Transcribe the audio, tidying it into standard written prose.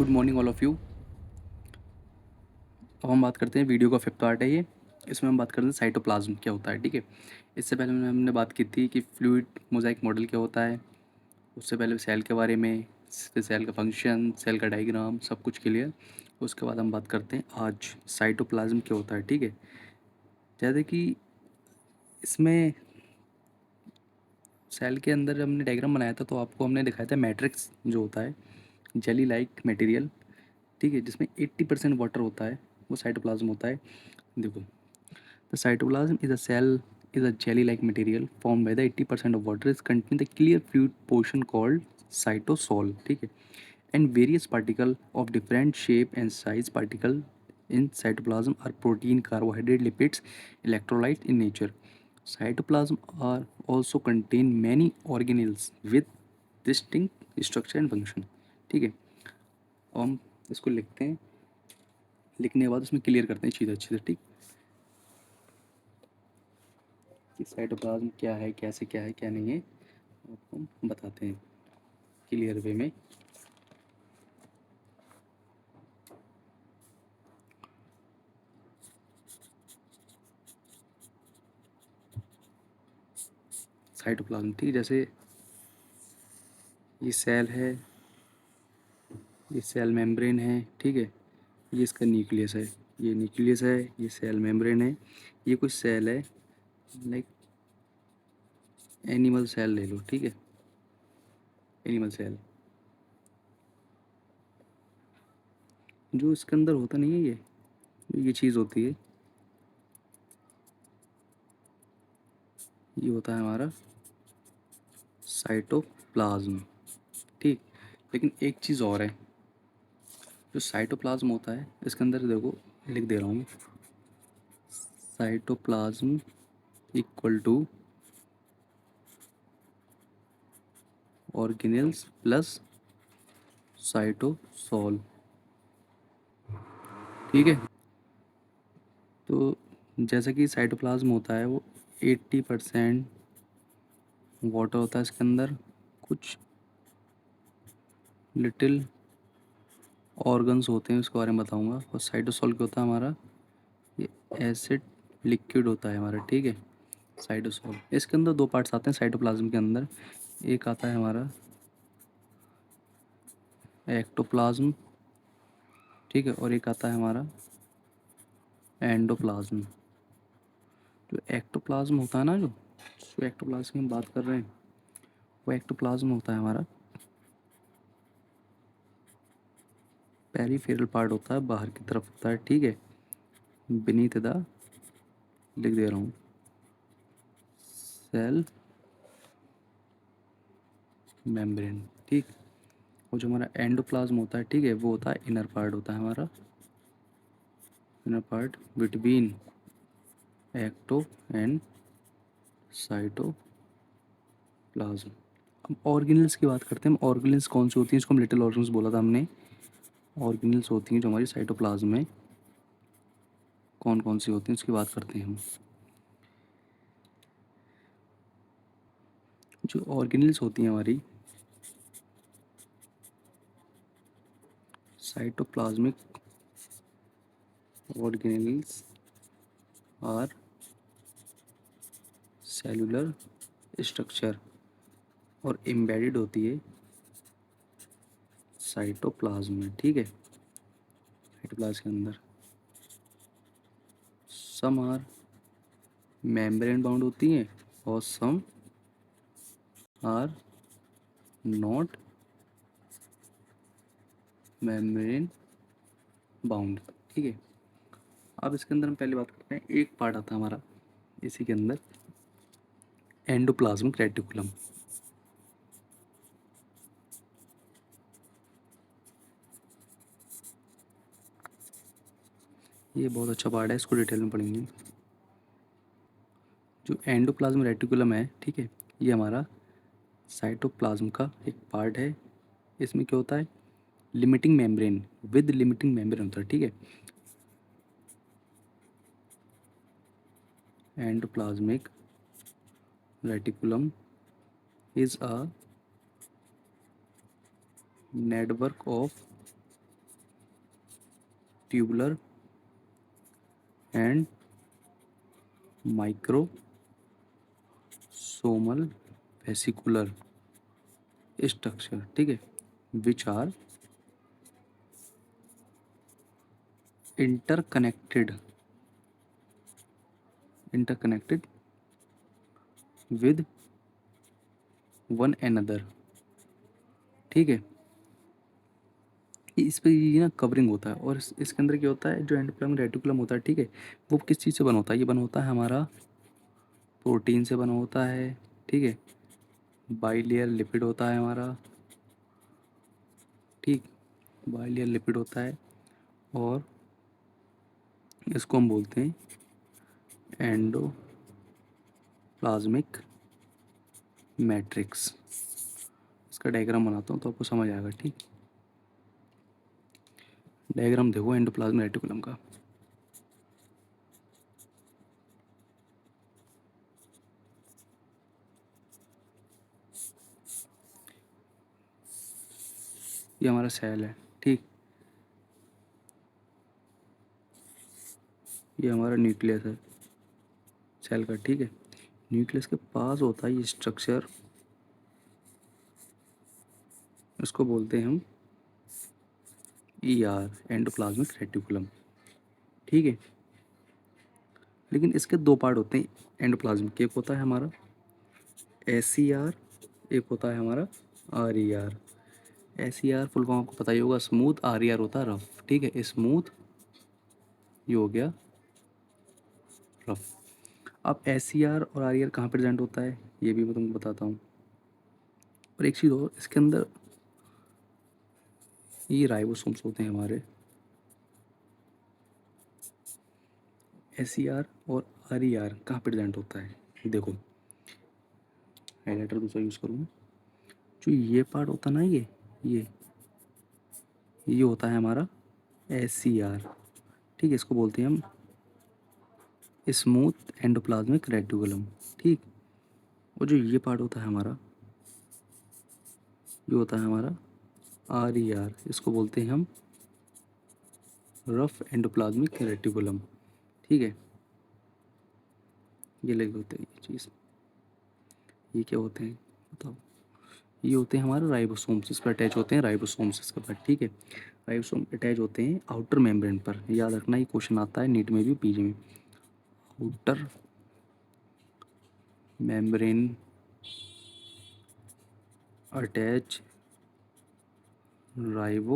Good morning all of you. अब हम बात करते हैं, वीडियो का फिफ्थ पार्ट है ये। इसमें हम बात करते हैं साइटोप्लाज्म क्या होता है, ठीक है। इससे पहले हमने बात की थी कि फ्लूइड मोज़ाइक मॉडल क्या होता है। उससे पहले सेल के बारे में, फिर सेल का फंक्शन, सेल का डायग्राम, सब कुछ क्लियर। उसके बाद हम बात करते हैं आज साइटोप्लाज्म क्या होता है, ठीक है। जैसे कि इसमें सेल के अंदर हमने डायग्राम बनाया था तो आपको हमने दिखाया था मैट्रिक्स जो होता है, जेली लाइक मटेरियल, ठीक है, जिसमें 80% वाटर होता है, वो साइटोप्लाज्म होता है। देखो, the cytoplasm is a cell is a jelly-like material formed by the 80% of water is contained the clear fluid portion called cytosol, ठीक है, and various particle of different shape and size particle in cytoplasm are protein, carbohydrate, lipids, electrolyte in nature. Cytoplasm are also contain many organelles with distinct structure and function, ठीक है। अब हम इसको लिखते हैं, लिखने के बाद उसमें क्लियर करते हैं चीज़ अच्छे से, ठीक। कि साइटोप्लाज्म क्या है, कैसे क्या है, क्या नहीं है, आपको हम बताते हैं क्लियर वे में। साइटोप्लाज्म, ठीक है, जैसे ये सेल है, ये सेल मेम्ब्रेन है, ठीक है, ये इसका न्यूक्लियस है, ये न्यूक्लियस है, ये सेल मेम्ब्रेन है, ये कुछ सेल है, लाइक एनिमल सेल ले लो, ठीक है, एनिमल सेल जो इसके अंदर होता नहीं है, ये चीज़ होती है, ये होता है हमारा साइटोप्लाज्म, ठीक। लेकिन एक चीज़ और है, जो साइटोप्लाज्म होता है इसके अंदर देखो, लिख दे रहा हूँ, cytoplasm equal to organelles plus cytosol, ठीक है। तो जैसा कि साइटोप्लाज्म होता है वो 80% वाटर होता है इसके अंदर, कुछ लिटिल ऑर्गन्स होते हैं उसके बारे में बताऊंगा, और साइटोसोल क्या होता है हमारा, ये एसिड लिक्विड होता है हमारा, ठीक है, साइटोसोल। इसके अंदर दो पार्ट्स आते हैं साइटोप्लाज्म के अंदर, एक आता है हमारा एक्टोप्लाज्म, ठीक है, और एक आता है हमारा एंडोप्लाज्म। जो एक्टोप्लाज्म होता है ना, जो एक्टोप्लाज्म की हम बात कर रहे हैं, वो एक्टोप्लाज्म होता है हमारा पेरीफेरल पार्ट होता है, बाहर की तरफ होता है, ठीक है, बीनीथ द, लिख दे रहा हूँ, सेल मेम्ब्रेन, ठीक। और जो हमारा एंडोप्लाज्म होता है, ठीक है, वो होता है इनर पार्ट, होता है हमारा inner part between ecto and cytoplasm. अब ऑर्गेनल्स की बात करते हैं हम, ऑर्गेनल्स कौन सी होती हैं, इसको हम लिटिल ऑर्गन्स बोला था हमने। ऑर्गेनल्स होती हैं जो हमारी साइटोप्लाज्म में, कौन कौन सी होती हैं उसकी बात करते हैं हम। जो ऑर्गेनल्स होती हैं हमारी cytoplasmic organelles are cellular structure और एम्बेडेड होती है साइटोप्लाज्म में, ठीक है, साइटोप्लाज्म के अंदर। सम आर मेम्ब्रेन बाउंड होती हैं और some are not membrane bound, ठीक है। अब इसके अंदर हम पहले बात करते हैं, एक पार्ट आता है हमारा इसी के अंदर, एंडोप्लाज्मिक रेटिकुलम। ये बहुत अच्छा पार्ट है, इसको डिटेल में पढ़ेंगे। जो एंडोप्लाज्मिक रेटिकुलम है, ठीक है, ये हमारा साइटोप्लाज्म का एक पार्ट है। इसमें क्या होता है, limiting membrane, with limiting membrane होता है, ठीक है। Endoplasmic reticulum is a network of tubular and microsomal vesicular structure, ठीक है, which are interconnected with one another, ठीक है। इस पे ये ना कवरिंग होता है, और इसके अंदर क्या होता है, जो एंडोप्लाज्मिक रेटिकुलम होता है, ठीक है, वो किस चीज़ से बना होता है, ये बना होता है हमारा प्रोटीन से बना होता है, ठीक है, बाइलेयर लिपिड होता है हमारा, ठीक, बाइलेयर लिपिड होता है, और इसको हम बोलते हैं एंडोप्लाज्मिक मैट्रिक्स। इसका डायग्राम बनाता हूँ तो आपको समझ आएगा, ठीक। डायग्राम देखो एंडोप्लाज्मिक रेटिकुलम का। ये हमारा सेल है, ठीक, ये हमारा न्यूक्लियस है सेल का, ठीक है। न्यूक्लियस के पास होता है ये स्ट्रक्चर, इसको बोलते हैं हम ER, एंडोप्लाज्मिक रेटिकुलम, ठीक है। लेकिन इसके दो पार्ट होते हैं एंडोप्लाज्मिक, एक होता है हमारा SCR, एक होता है हमारा RER। SCR फुल फॉर्म आपको पता ही होगा, स्मूथ, RER होता है रफ, ठीक है, स्मूथ ये हो गया रफ। अब SCR और RER कहाँ प्रेजेंट होता है ये भी मैं तुमको बताता हूँ। और एक चीज़ और, इसके अंदर ये राइबोसोम्स होते हैं हमारे, SCR और RER कहाँ प्रेजेंट होता है, देखो हाइलाइटर दूसरा यूज़ करूँगा। जो ये पार्ट होता है ना, ये होता है हमारा SCR, ठीक है, इसको बोलते हैं हम स्मूथ एंडोप्लाज्मिक रेटिकुलम, ठीक। और जो ये पार्ट होता है हमारा, ये होता है हमारा RER, इसको बोलते हैं हम रफ एंडोप्लाज्मिक रेटिकुलम, ठीक है। ये लगे होते हैं ये चीज़, ये क्या होते हैं बताओ, ये होते हैं हमारे राइबोसोम्स, इस पर अटैच होते हैं राइबोसोम्स इसके पर, ठीक है। राइबोसोम अटैच होते हैं आउटर मेम्ब्रेन पर, याद रखना ये क्वेश्चन आता है नीट में भी, पीजी में। Outer membrane attach ribo